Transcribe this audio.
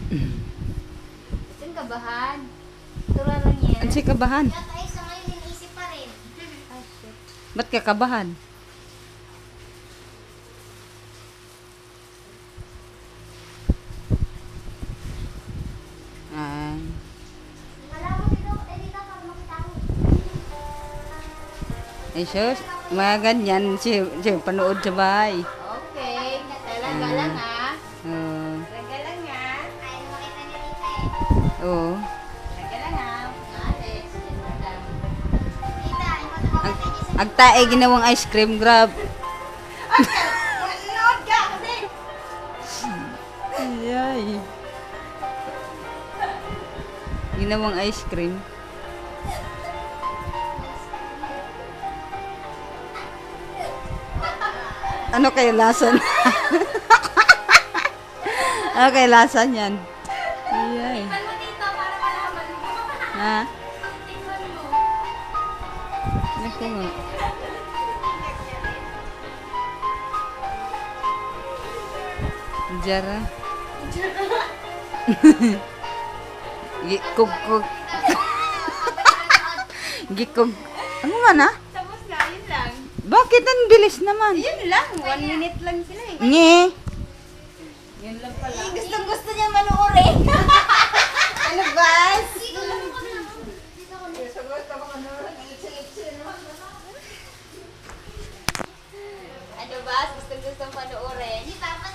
Ang kabahan. Tura lang yan. Ano si kabahan? Kaya tayo sa ngayon, iniisip pa rin. Ah, shit. Ba't ka kabahan? Ay. Malaman dito, dito para makita ko. Ay, sus. Mga ganyan. Si panood sa bahay. Okay. Talaga lang ah. Oo. Talaga lang ah. Ayaw makita ni Rita eh. Oo. Talaga lang ah. Alex, yan lang. Rita, yung matamakita niya sa... Ang tae ginawang ice cream, grab. Manood ka kasi. Ay. Ginawang ice cream. Ano kayo lasan? Ano kayo lasan yan? Ay. Tingnan mo dito para malaman mo. Ha? Tingnan mo. Naku nga. Jara. Gikog. Gikog. Ano nga na? Tapos na, yun lang. Bakit ang bilis naman? Yun lang, 1 minute lang sila eh. Nye. Yun lang pala. Gustong gusto niya manuorin. Ano ba? Dito lang ako na. Dito ako na. Gusto ko manuorin. Ano ba? Gustong panuorin. Hindi, tama